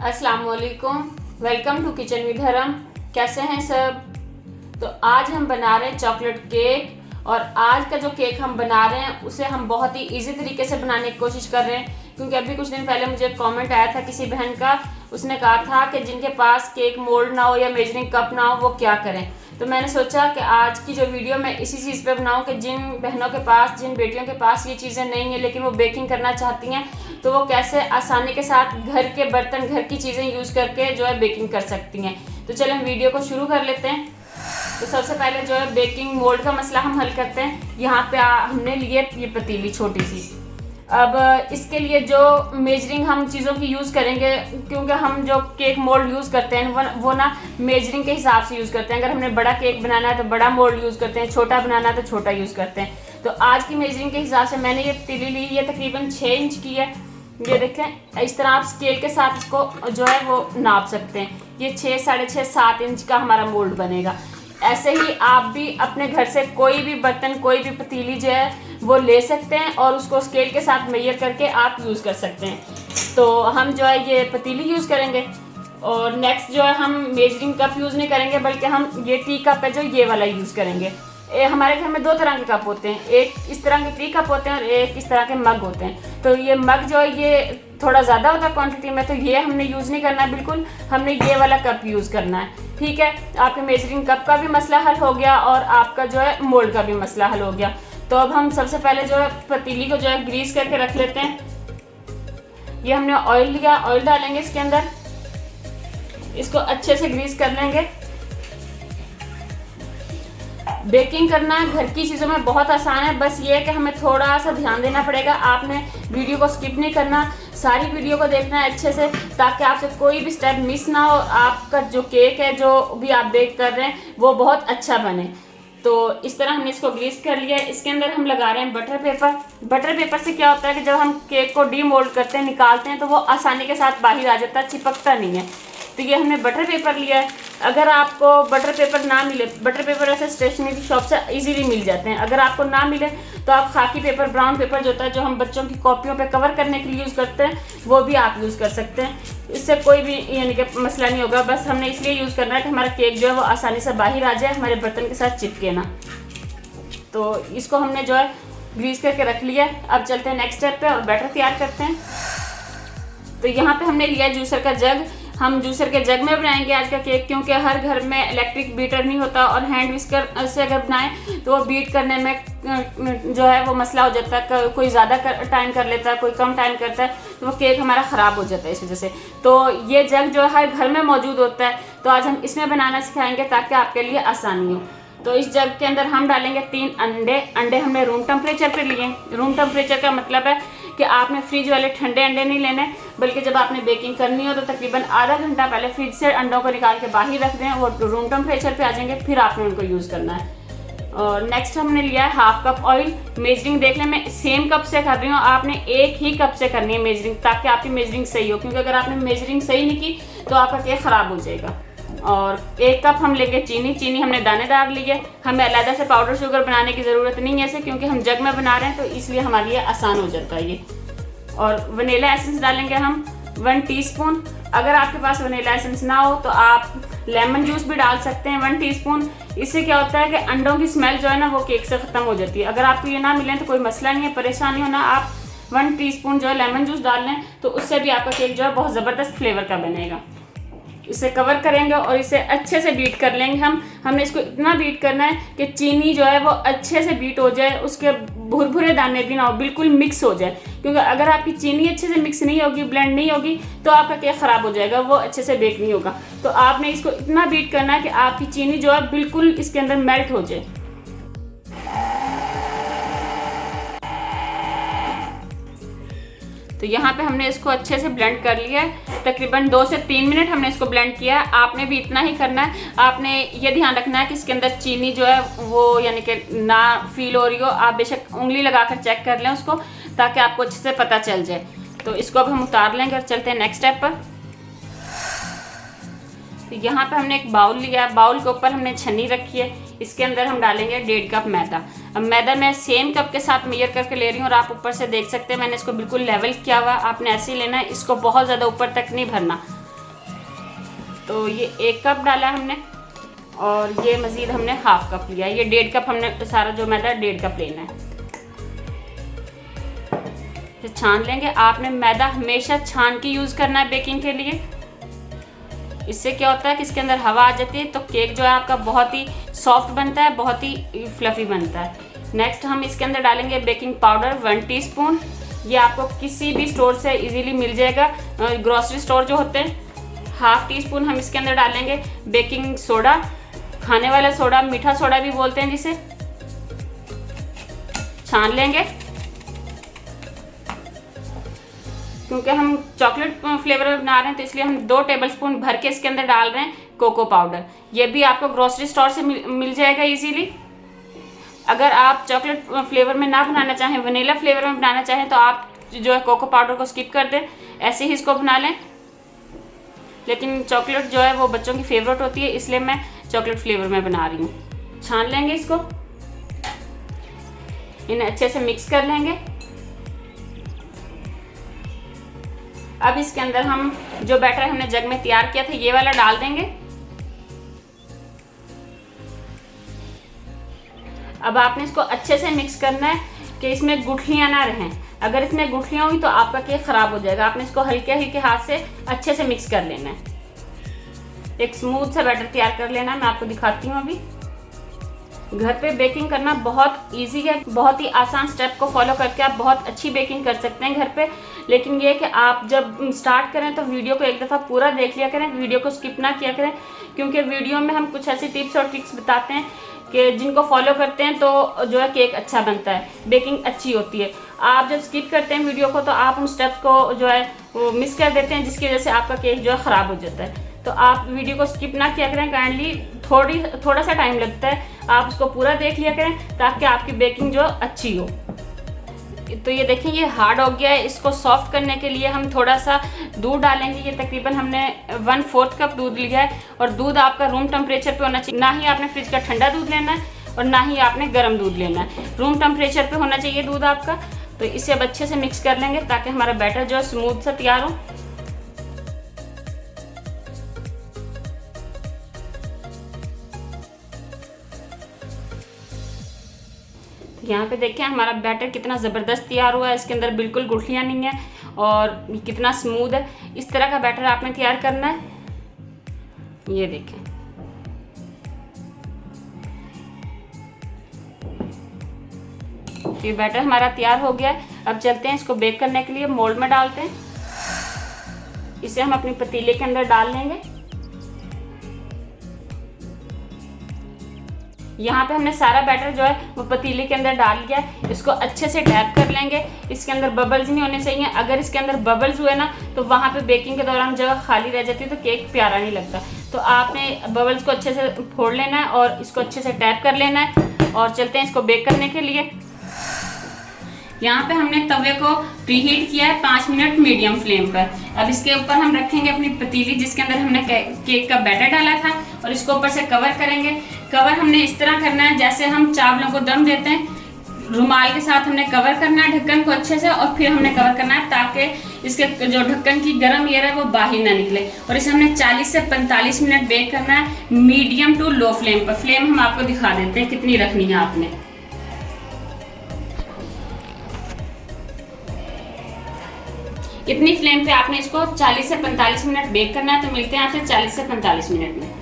अस्सलाम वालेकुम, welcome to kitchen with हरम। कैसे हैं सब? तो आज हम बना रहे हैं चॉकलेट केक। और आज का जो केक हम बना रहे हैं उसे हम बहुत ही इजी तरीके से बनाने की कोशिश कर रहे हैं, क्योंकि अभी कुछ दिन पहले मुझे कमेंट आया था किसी बहन का। उसने कहा था कि जिनके पास केक मोल्ड ना हो या मेजरिंग कप ना हो वो क्या करें। तो मैंने सोचा कि आज की जो वीडियो मैं इसी चीज़ पे बनाऊं कि जिन बहनों के पास, जिन बेटियों के पास ये चीज़ें नहीं है लेकिन वो बेकिंग करना चाहती हैं, तो वो कैसे आसानी के साथ घर के बर्तन, घर की चीज़ें यूज़ करके जो है बेकिंग कर सकती हैं। तो चलें वीडियो को शुरू कर लेते हैं। तो सबसे पहले जो है बेकिंग मोल्ड का मसला हम हल करते हैं। यहाँ पे हमने लिए ये पतीली छोटी सी। अब इसके लिए जो मेजरिंग हम चीज़ों की यूज़ करेंगे, क्योंकि हम जो केक मोल्ड यूज़ करते हैं वो ना मेजरिंग के हिसाब से यूज़ करते हैं। अगर हमने बड़ा केक बनाना है तो बड़ा मोल्ड यूज़ करते हैं, छोटा बनाना है तो छोटा यूज़ करते हैं। तो आज की मेजरिंग के हिसाब से मैंने ये पतीली ली, ये तकरीबन 6 इंच की है। ये देखें, इस तरह आप स्केल के साथ इसको जो है वो नाप सकते हैं। ये 6, 6.5, 7 इंच का हमारा मोल्ड बनेगा। ऐसे ही आप भी अपने घर से कोई भी बर्तन, कोई भी पतीली जो है वो ले सकते हैं और उसको स्केल के साथ मेजर करके आप यूज़ कर सकते हैं। तो हम जो है ये पतीली यूज़ करेंगे। और नेक्स्ट जो है हम मेजरिंग कप यूज़ नहीं करेंगे, बल्कि हम ये टी कप है जो ये वाला यूज़ करेंगे। हमारे घर में 2 तरह के कप होते हैं, एक इस तरह के टी कप होते हैं और एक इस तरह के मग होते हैं। तो ये मग जो है ये थोड़ा ज़्यादा होता है क्वांटिटी में, तो ये हमने यूज़ नहीं करना है बिल्कुल। हमने ये वाला कप यूज़ करना है, ठीक है। आपके मेजरिंग कप का भी मसला हल हो गया और आपका जो है मोल्ड का भी मसला हल हो गया। तो अब हम सबसे पहले जो है पतीली को जो है ग्रीस करके रख लेते हैं। ये हमने ऑयल लिया, ऑयल डालेंगे इसके अंदर, इसको अच्छे से ग्रीस कर लेंगे। बेकिंग करना घर की चीज़ों में बहुत आसान है, बस ये है कि हमें थोड़ा सा ध्यान देना पड़ेगा। आपने वीडियो को स्किप नहीं करना, सारी वीडियो को देखना है अच्छे से, ताकि आपसे कोई भी स्टेप मिस ना हो। आपका जो केक है, जो भी आप बेक कर रहे हैं, वो बहुत अच्छा बने। तो इस तरह हमने इसको ग्रीस कर लिया है। इसके अंदर हम लगा रहे हैं बटर पेपर। बटर पेपर से क्या होता है कि जब हम केक को डीमोल्ड करते हैं, निकालते हैं, तो वो आसानी के साथ बाहर आ जाता है, चिपकता नहीं है। तो ये हमने बटर पेपर लिया है। अगर आपको बटर पेपर ना मिले, बटर पेपर ऐसे स्टेशनरी शॉप से इजीली मिल जाते हैं। अगर आपको ना मिले तो आप खाकी पेपर, ब्राउन पेपर जो होता है, जो हम बच्चों की कॉपियों पे कवर करने के लिए यूज़ करते हैं, वो भी आप यूज़ कर सकते हैं। इससे कोई भी यानी कि मसला नहीं होगा। बस हमने इसलिए यूज़ करना है कि हमारा केक जो है वो आसानी से बाहर आ जाए, हमारे बर्तन के साथ चिपके ना। तो इसको हमने जो है ग्रीस करके रख लिया। अब चलते हैं नेक्स्ट स्टेप पे और बैटर तैयार करते हैं। तो यहाँ पे हमने लिया जूसर का जग। हम जूसर के जग में बनाएंगे आज का केक, क्योंकि हर घर में इलेक्ट्रिक बीटर नहीं होता और हैंड विस्कर से अगर बनाएं तो वो बीट करने में जो है वो मसला हो जाता है। कोई ज़्यादा टाइम कर लेता है, कोई कम टाइम करता है, तो वो केक हमारा ख़राब हो जाता है इस वजह से। तो ये जग जो है हर घर में मौजूद होता है, तो आज हम इसमें बनाना सिखाएंगे ताकि आपके लिए आसानी हो। तो इस जग के अंदर हम डालेंगे 3 अंडे। अंडे हमने रूम टेम्परेचर पे लिए। रूम टेम्परेचर का मतलब है कि आपने फ्रिज वाले ठंडे अंडे नहीं लेने, बल्कि जब आपने बेकिंग करनी हो तो तकरीबन आधा घंटा पहले फ्रिज से अंडों को निकाल के बाहर रख दें, वो रूम टेम्परेचर पे आ जाएंगे, फिर आपने उनको यूज़ करना है। और नेक्स्ट हमने लिया है 1/2 कप ऑयल। मेजरिंग देख लें, मैं सेम कप से कर रही हूँ, आपने एक ही कप से करनी है मेजरिंग, ताकि आपकी मेजरिंग सही हो, क्योंकि अगर आपने मेजरिंग सही नहीं की तो आपका केक ख़राब हो जाएगा। और 1 कप हम लेंगे चीनी। चीनी हमने दानेदार ली है। हमें अलग से पाउडर शुगर बनाने की ज़रूरत नहीं है ऐसे, क्योंकि हम जग में बना रहे हैं, तो इसलिए हमारे लिए आसान हो जाता है ये। और वनीला एसेंस डालेंगे हम 1 टीस्पून। अगर आपके पास वनीला एसेंस ना हो तो आप लेमन जूस भी डाल सकते हैं 1 टीस्पून। इससे क्या होता है कि अंडों की स्मेल जो है ना वो केक से ख़त्म हो जाती है। अगर आपको ये ना मिले तो कोई मसला नहीं है, परेशानी होना, आप 1 टीस्पून जो है लेमन जूस डाल लें, तो उससे भी आपका केक जो है बहुत ज़बरदस्त फ्लेवर का बनेगा। इसे कवर करेंगे और इसे अच्छे से बीट कर लेंगे। हमने इसको इतना बीट करना है कि चीनी जो है वो अच्छे से बीट हो जाए, उसके भुरभुरे दाने भी ना हो, बिल्कुल मिक्स हो जाए। क्योंकि अगर आपकी चीनी अच्छे से मिक्स नहीं होगी, ब्लेंड नहीं होगी, तो आपका केक ख़राब हो जाएगा, वो अच्छे से बेक नहीं होगा। तो आपने इसको इतना बीट करना है कि आपकी चीनी जो है बिल्कुल इसके अंदर मेल्ट हो जाए। तो यहाँ पे हमने इसको अच्छे से ब्लेंड कर लिया है। तकरीबन 2 से 3 मिनट हमने इसको ब्लेंड किया है। आपने भी इतना ही करना है। आपने ये ध्यान रखना है कि इसके अंदर चीनी जो है वो यानी कि ना फील हो रही हो। आप बेशक उंगली लगाकर चेक कर लें उसको, ताकि आपको अच्छे से पता चल जाए। तो इसको अब हम उतार लेंगे और चलते हैं नेक्स्ट स्टेप पर। तो यहाँ पे हमने एक बाउल लिया है। बाउल के ऊपर हमने छन्नी रखी है। इसके अंदर हम डालेंगे 1.5 कप मैदा। अब मैदा मैं सेम कप के साथ मेजर करके ले रही हूँ और आप ऊपर से देख सकते हैं मैंने इसको बिल्कुल लेवल किया हुआ। आपने ऐसे ही लेना है, इसको बहुत ज़्यादा ऊपर तक नहीं भरना। तो ये 1 कप डाला हमने और ये मज़ीद हमने हाफ कप लिया। ये 1.5 कप हमने सारा जो मैदा 1.5 कप लेना है। तो छान लेंगे। आपने मैदा हमेशा छान के यूज़ करना है बेकिंग के लिए। इससे क्या होता है कि इसके अंदर हवा आ जाती है तो केक जो है आपका बहुत ही सॉफ्ट बनता है, बहुत ही फ्लफ़ी बनता है। नेक्स्ट हम इसके अंदर डालेंगे बेकिंग पाउडर 1 टीस्पून। ये आपको किसी भी स्टोर से इजीली मिल जाएगा, ग्रोसरी स्टोर जो होते हैं। हाफ टी स्पून हम इसके अंदर डालेंगे बेकिंग सोडा, खाने वाला सोडा, मीठा सोडा भी बोलते हैं जिसे। छान लेंगे। क्योंकि हम चॉकलेट फ्लेवर में बना रहे हैं तो इसलिए हम 2 टेबलस्पून भर के इसके अंदर डाल रहे हैं कोको पाउडर। ये भी आपको ग्रोसरी स्टोर से मिल जाएगा इजीली। अगर आप चॉकलेट फ्लेवर में ना बनाना चाहें, वनीला फ्लेवर में बनाना चाहें तो आप जो है कोको पाउडर को स्किप कर दें, ऐसे ही इसको बना लें। लेकिन चॉकलेट जो है वो बच्चों की फेवरेट होती है, इसलिए मैं चॉकलेट फ्लेवर में बना रही हूँ। छान लेंगे इसको, इन्हें अच्छे से मिक्स कर लेंगे। अब इसके अंदर हम जो बैटर हमने जग में तैयार किया था ये वाला डाल देंगे। अब आपने इसको अच्छे से मिक्स करना है कि इसमें गुठलियां ना रहें। अगर इसमें गुठलियां हुई तो आपका केक ख़राब हो जाएगा। आपने इसको हल्के हल्के हाथ से अच्छे से मिक्स कर लेना है। एक स्मूथ सा बैटर तैयार कर लेना है। मैं आपको दिखाती हूँ। अभी घर पे बेकिंग करना बहुत इजी है। बहुत ही आसान स्टेप को फॉलो करके आप बहुत अच्छी बेकिंग कर सकते हैं घर पे। लेकिन ये है कि आप जब स्टार्ट करें तो वीडियो को एक दफ़ा पूरा देख लिया करें, वीडियो को स्किप ना किया करें। क्योंकि वीडियो में हम कुछ ऐसी टिप्स और ट्रिक्स बताते हैं कि जिनको फॉलो करते हैं तो जो है केक अच्छा बनता है, बेकिंग अच्छी होती है। आप जब स्किप करते हैं वीडियो को तो आप उन स्टेप्स को जो है वो मिस कर देते हैं, जिसकी वजह से आपका केक जो है ख़राब हो जाता है। तो आप वीडियो को स्किप ना किया करें काइंडली। थोड़ा सा टाइम लगता है, आप उसको पूरा देख लिया करें ताकि आपकी बेकिंग जो अच्छी हो। तो ये देखें ये हार्ड हो गया है। इसको सॉफ्ट करने के लिए हम थोड़ा सा दूध डालेंगे। ये तकरीबन हमने 1/4 कप दूध लिया है और दूध आपका रूम टेम्परेचर पे होना चाहिए। ना ही आपने फ्रिज का ठंडा दूध लेना है और ना ही आपने गर्म दूध लेना है। रूम टेम्परेचर पे होना चाहिए दूध आपका। तो इसे अब अच्छे से मिक्स कर लेंगे ताकि हमारा बैटर जो है स्मूथ सा तैयार हो। यहाँ पे देखें हमारा बैटर कितना ज़बरदस्त तैयार हुआ है। इसके अंदर बिल्कुल गुठलियाँ नहीं है और कितना स्मूथ है। इस तरह का बैटर आपने तैयार करना है। ये देखें ये बैटर हमारा तैयार हो गया है। अब चलते हैं इसको बेक करने के लिए मोल्ड में डालते हैं। इसे हम अपनी पतीले के अंदर डाल लेंगे। यहाँ पे हमने सारा बैटर जो है वो पतीले के अंदर डाल दिया है। इसको अच्छे से टैप कर लेंगे। इसके अंदर बबल्स नहीं होने चाहिए। अगर इसके अंदर बबल्स हुए ना तो वहाँ पे बेकिंग के दौरान जगह खाली रह जाती है तो केक प्यारा नहीं लगता। तो आपने बबल्स को अच्छे से फोड़ लेना है और इसको अच्छे से टैप कर लेना है। और चलते हैं इसको बेक करने के लिए। यहाँ पे हमने तवे को प्रीहीट किया है 5 मिनट मीडियम फ्लेम पर। अब इसके ऊपर हम रखेंगे अपनी पतीली जिसके अंदर हमने केक का बैटर डाला था और इसको ऊपर से कवर करेंगे। कवर हमने इस तरह करना है जैसे हम चावलों को दम देते हैं। रुमाल के साथ हमने कवर करना है ढक्कन को अच्छे से और फिर हमने कवर करना है ताकि इसके जो ढक्कन की गर्म एयर है वो बाहर ना निकले। और इसे हमने 40 से 45 मिनट बेक करना है मीडियम टू लो फ्लेम पर। फ्लेम हम आपको दिखा देते हैं कितनी रखनी है आपने। इतनी फ्लेम पे आपने इसको 40 से 45 मिनट बेक करना है। तो मिलते हैं आपसे 40 से 45 मिनट में।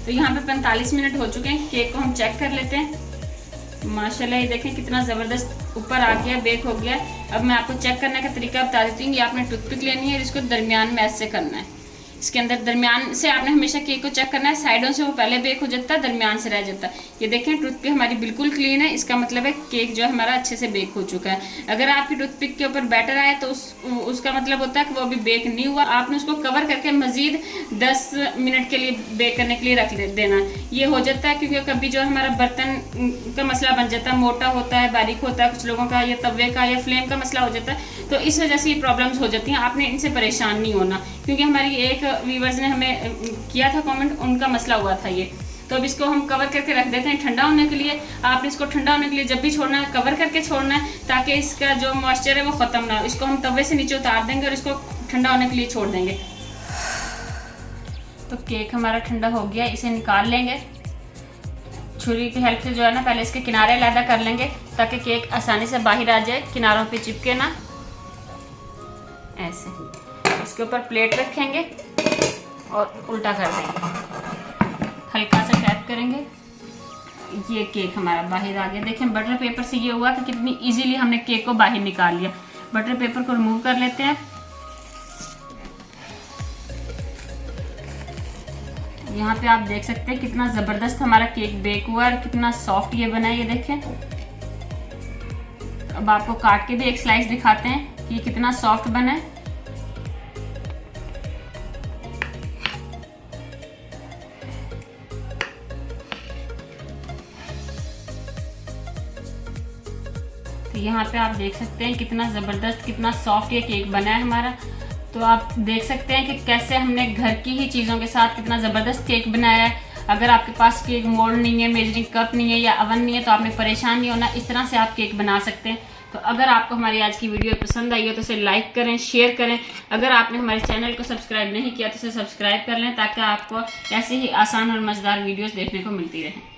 तो यहाँ पे 45 मिनट हो चुके हैं। केक को हम चेक कर लेते हैं। माशाल्लाह ये देखें कितना ज़बरदस्त ऊपर आ गया, बेक हो गया। अब मैं आपको चेक करने का तरीका बता देती हूँ। ये आपने टूथपिक लेनी है और इसको दरमियान में ऐसे करना है। इसके अंदर दरमियान से आपने हमेशा केक को चेक करना है। साइडों से वो पहले बेक हो जाता है, दरमियान से रह जाता है। ये देखें टूथपिक हमारी बिल्कुल क्लीन है। इसका मतलब है केक जो है हमारा अच्छे से बेक हो चुका है। अगर आपकी टूथपिक के ऊपर बैटर आए तो उसका मतलब होता है कि वो अभी बेक नहीं हुआ। आपने उसको कवर करके मज़ीद 10 मिनट के लिए बेक करने के लिए रख देना। ये हो जाता है क्योंकि कभी जो हमारा बर्तन का मसला बन जाता है, मोटा होता है, बारीक होता है कुछ लोगों का, या तवे का या फ्लेम का मसला हो जाता है। तो इस वजह से ये प्रॉब्लम्स हो जाती हैं। आपने इनसे परेशान नहीं होना क्योंकि हमारी एक व्यूवर्स ने हमें किया था कमेंट, उनका मसला हुआ था ये। तो अब इसको हम कवर करके रख देते हैं ठंडा होने के लिए। आपने इसको ठंडा होने के लिए जब भी छोड़ना है कवर करके छोड़ना है, ताकि इसका जो मॉइस्चर है वो ख़त्म ना हो। इसको हम तवे से नीचे उतार देंगे और इसको ठंडा होने के लिए छोड़ देंगे। तो केक हमारा ठंडा हो गया, इसे निकाल लेंगे। छुरी की हेल्प से जो है ना पहले इसके किनारे अलग कर लेंगे, ताकि केक आसानी से बाहर आ जाए, किनारों पे चिपके ना। ऐसे इसके ऊपर प्लेट रखेंगे और उल्टा कर देंगे, हल्का सा टैप करेंगे। ये केक हमारा बाहर आ गया। देखें बटर पेपर से ये हुआ कि कितनी इजीली हमने केक को बाहर निकाल लिया। बटर पेपर को रिमूव कर लेते हैं। यहाँ पे आप देख सकते हैं कितना ज़बरदस्त हमारा केक बेक हुआ है और कितना सॉफ्ट ये बना है, ये देखें। अब आपको काट के भी एक स्लाइस दिखाते हैं कि ये कितना सॉफ्ट बना है। तो यहाँ पे आप देख सकते हैं कितना ज़बरदस्त, कितना सॉफ्ट ये केक बना है हमारा। तो आप देख सकते हैं कि कैसे हमने घर की ही चीज़ों के साथ कितना ज़बरदस्त केक बनाया है। अगर आपके पास केक मोल्ड नहीं है, मेजरिंग कप नहीं है या अवन नहीं है, तो आपने परेशान नहीं होना, इस तरह से आप केक बना सकते हैं। तो अगर आपको हमारी आज की वीडियो पसंद आई हो तो इसे लाइक करें, शेयर करें। अगर आपने हमारे चैनल को सब्सक्राइब नहीं किया तो इसे सब्सक्राइब कर लें, ताकि आपको ऐसे ही आसान और मज़ेदार वीडियोज़ देखने को मिलती रहें।